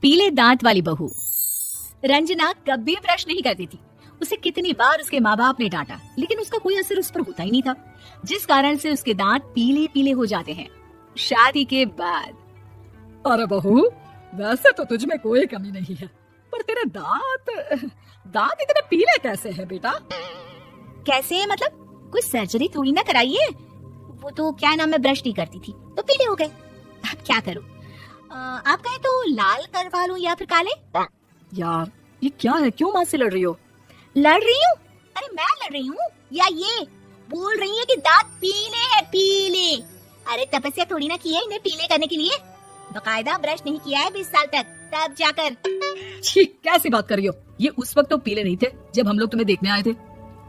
पीले दांत वाली बहू। रंजना कभी ब्रश नहीं करती थी। उसे कितनी बार उसके माँ बाप ने डांटा, लेकिन उसका कोई असर उस पर होता ही नहीं था, जिस कारण से उसके दांत पीले पीले हो जाते हैं शादी के बाद। अरे बहू, वैसे तो तुझ में कोई कमी नहीं है, पर तेरे दांत इतने पीले कैसे हैं बेटा? कैसे है मतलब? कोई सर्जरी थोड़ी ना कराई है। वो तो क्या नाम है, ब्रश नहीं करती थी तो पीले हो गए। अब क्या करूं? आप कहें तो लाल करवा लूं या फिर काले? यार ये क्या है, क्यों माँ से लड़ रही हो? लड़ रही हूँ? अरे मैं लड़ रही हूँ या ये बोल रही है कि दांत पीले हैं, पीले। अरे तपस्या थोड़ी ना की है इन्हें पीले करने के लिए, बकायदा ब्रश नहीं किया है 20 साल तक, तब जाकर। छी, कैसी बात कर रही हो? ये उस वक्त तो पीले नहीं थे जब हम लोग तुम्हें देखने आए थे।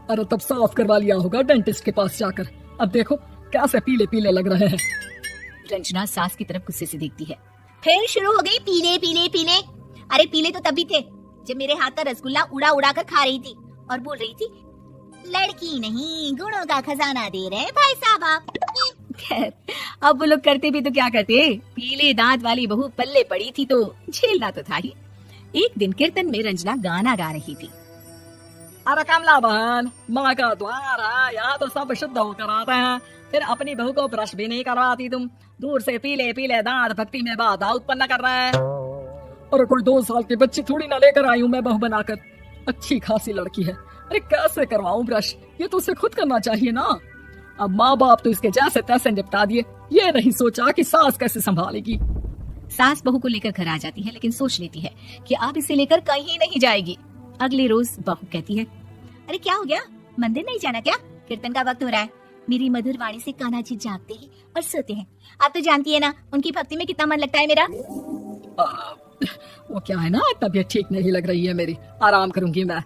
अरे तब साफ करवा लिया होगा डेंटिस्ट के पास जाकर। अब देखो कैसे पीले पीले लग रहे हैं। रंजना सास की तरफ गुस्से से देखती है। फिर शुरू हो गई पीले पीले पीले। अरे पीले तो तभी थे जब मेरे हाथ का रसगुल्ला उड़ा उड़ा कर खा रही थी और बोल रही थी, लड़की नहीं गुणों का खजाना दे रहे भाई साहब आप। खैर अब वो लोग करते भी तो क्या करते, पीले दांत वाली बहू पल्ले पड़ी थी तो झेलना तो था ही। एक दिन कीर्तन में रंजना गाना गा रही थी। अरे कमला बहन, माँ का द्वार है, यहाँ तो सब शुद्ध होकर आते हैं, फिर अपनी बहू को ब्रश भी नहीं करवाती तुम। दूर से पीले पीले दांत भक्ति में बाधा उत्पन्न कर रहे हैं। अरे कोई 2 साल की बच्ची थोड़ी ना लेकर आई हूँ मैं बहू बनाकर। अच्छी खासी लड़की है, अरे कैसे करवाऊं ब्रश? ये तो उसे खुद करना चाहिए ना। अब माँ बाप तो इसके जैसे तैसे निपटा दिए, ये नहीं सोचा कि सास कैसे संभालेगी। सास बहू को लेकर घर आ जाती है, लेकिन सोच लेती है कि अब इसे लेकर कहीं नहीं जाएगी। अगले रोज बहू कहती है, अरे क्या हो गया, मंदिर नहीं जाना क्या? कीर्तन का वक्त हो रहा है। मेरी मधुर वाणी से कान्हा जी जागते हैं और सोते हैं। आप तो जानती है ना उनकी भक्ति में कितना मन लगता है मेरा। वो क्या है ना, तबीयत ठीक नहीं लग रही है मेरी, आराम करूंगी मैं।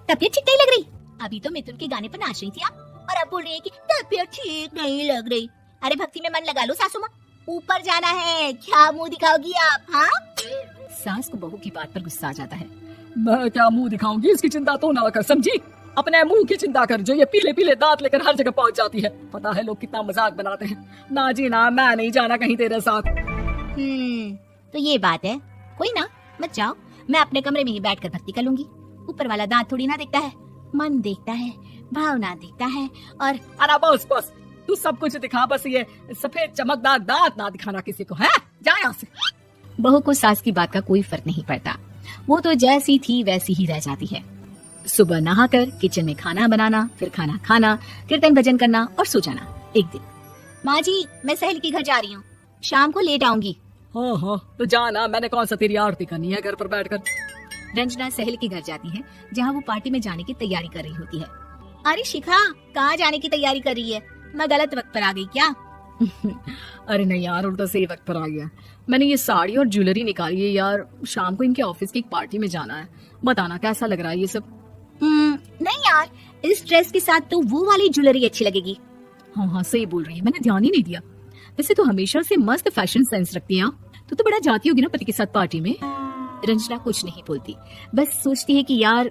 तबीयत ठीक नहीं लग रही? अभी तो मिथुन के गाने पर नाच रही थी आप, और अब बोल रही है कि तबीयत ठीक नहीं लग रही। अरे भक्ति में मन लगा लो सासू माँ, ऊपर जाना है, क्या मुंह दिखाओगी आप? हाँ, सास को बहू की बात पर गुस्सा आ जाता है। मैं क्या मुंह दिखाऊंगी, इसकी चिंता तो ना कर, समझी? अपने मुंह की चिंता कर, जो ये पीले पीले दांत लेकर हर जगह पहुंच जाती है। पता है लोग कितना मजाक बनाते हैं। ना जी ना, मैं नहीं जाना कहीं तेरे साथ। तो ये बात है, कोई ना, मत जाओ, मैं अपने कमरे में ही बैठकर भक्ति कर लूंगी। ऊपर वाला दांत थोड़ी ना देखता है, मन देखता है, भावना देखता है। और अरे बस बस, तू सब कुछ दिखा, बस ये सफेद चमकदार दांत ना दिखाना किसी को, है? जा यहाँ से। बहू को सास की बात का कोई फर्क नहीं पड़ता, वो तो जैसी थी वैसी ही रह जाती है। सुबह नहाकर किचन में खाना बनाना, फिर खाना खाना, कीर्तन भजन करना और सो जाना। एक दिन, माँ जी मैं सहेली के घर जा रही हूँ, शाम को लेट आऊंगी। हाँ हाँ तो जाना, मैंने कौन सा तेरी आरती करनी है घर पर बैठकर। रंजना सहेली के घर जाती है, जहाँ वो पार्टी में जाने की तैयारी कर रही होती है। अरे शिखा, कहाँ जाने की तैयारी कर रही है? मैं गलत वक्त पर आ गई क्या? अरे नहीं यार, उल्टा सही वक्त पर आ गया। मैंने ये साड़ी और ज्वेलरी निकाली है यार, शाम को इनके ऑफिस की एक पार्टी में जाना है। बताना कैसा लग रहा है ये सब? नहीं यार, इस ड्रेस के साथ तो वो वाली ज्वेलरी अच्छी लगेगी। हाँ हाँ सही बोल रही है, मैंने ध्यान ही नहीं दिया। वैसे तो हमेशा से मस्त फैशन सेंस रखती है। तो बड़ा जाती होगी ना पति के साथ पार्टी में। रंजना कुछ नहीं बोलती, बस सोचती है कि यार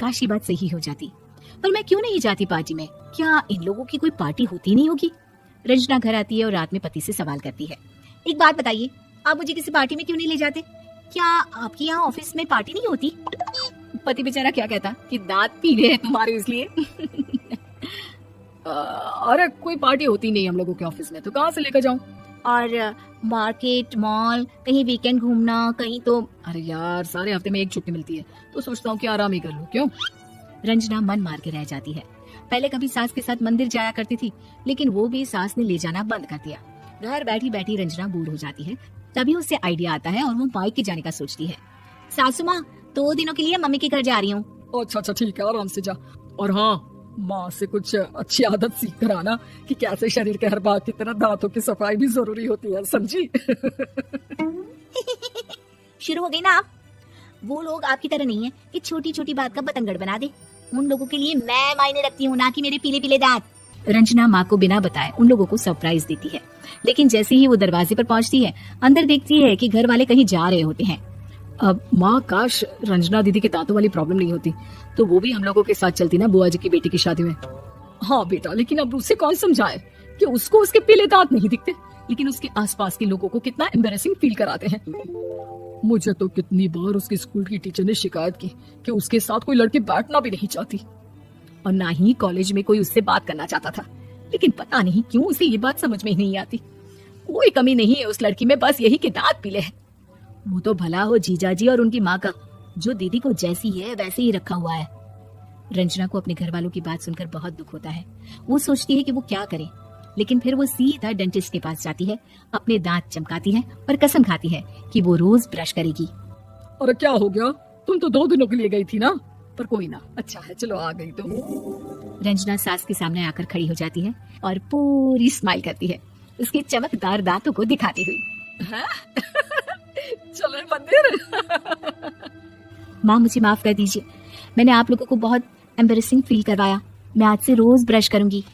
काश ये बात सही हो जाती, पर मैं क्यों नहीं जाती पार्टी में? क्या इन लोगों की कोई पार्टी होती नहीं होगी? रंजना घर आती है और रात में पति से सवाल करती है, एक बात बताइए, आप मुझे किसी पार्टी में क्यों नहीं ले जाते? क्या आपके यहाँ ऑफिस में पार्टी नहीं होती? पति बेचारा क्या कहता कि दांत पीले हैं तुम्हारे इसलिए। अरे कोई पार्टी होती नहीं हम लोगों के ऑफिस में, तो कहाँ से लेकर जाऊं? और मार्केट, मॉल, कहीं वीकेंड घूमना, कहीं तो। अरे यार सारे हफ्ते में एक छुट्टी मिलती है, तो सोचता हूँ कि आराम ही कर लूं। क्यों? रंजना मन मार के रह जाती है। पहले कभी सास के साथ मंदिर जाया करती थी, लेकिन वो भी सास ने ले जाना बंद कर दिया। घर बैठी बैठी रंजना बोर हो जाती है। तभी उसे आइडिया आता है और वो मायके जाने का सोचती है। सासू माँ, 2 दिनों के लिए मम्मी के घर जा रही हूँ। अच्छा ठीक है, आराम से जा। और हाँ, माँ से कुछ अच्छी आदत सीख कर आना कि कैसे शरीर के हर भाग की तरह दांतों की सफाई भी जरूरी होती है, समझी? शुरू हो गई ना आप। वो लोग आपकी तरह नहीं है कि छोटी छोटी बात का बतंगड़ बना दे। उन लोगों के लिए मैं मायने रखती हूँ, ना कि मेरे पीले पीले दांत। रंजना माँ को बिना बताए उन लोगों को सरप्राइज देती है, लेकिन जैसे ही वो दरवाजे पर पहुँचती है, अंदर देखती है कि घर वाले कहीं जा रहे होते हैं। अब माँ, काश रंजना दीदी के दांतों वाली प्रॉब्लम नहीं होती, तो वो भी हम लोगों के साथ चलती ना बुआ जी की बेटी की शादी में। हाँ बेटा, लेकिन अब उसे कौन समझाए कि उसको उसके पीले दांत नहीं दिखते। लेकिन उसके आसपास के लोगों को कितना एम्बैरेसिंग फील कराते हैं। मुझे तो कितनी बार उसके स्कूल की टीचर ने शिकायत की कि उसके साथ कोई लड़की बैठना भी नहीं चाहती, और ना ही कॉलेज में कोई उससे बात करना चाहता था। लेकिन पता नहीं क्यों उसे ये बात समझ में ही नहीं आती। कोई कमी नहीं है उस लड़की में, बस यही कि दांत पीले है। वो तो भला हो जीजाजी और उनकी माँ का, जो दीदी को जैसी है वैसे ही रखा हुआ है। रंजना को अपने घर वालों की बात सुनकर बहुत दुख होता है। वो सोचती है कि वो क्या करे, लेकिन फिर वो सीधा डेंटिस्ट के पास जाती है, अपने दांत चमकाती है और कसम खाती है कि वो रोज ब्रश करेगी। अरे क्या हो गया, तुम तो 2 दिनों के लिए गई थी ना। पर कोई ना, अच्छा है, चलो आ गई तुम। रंजना सास के सामने आकर खड़ी हो जाती है और पूरी स्माइल करती है, उसके चमकदार दांतों को दिखाती हुई। चले मंदिर। माँ मुझे माफ कर दीजिए, मैंने आप लोगों को बहुत एम्बैरेसिंग फील करवाया। मैं आज से रोज ब्रश करूंगी।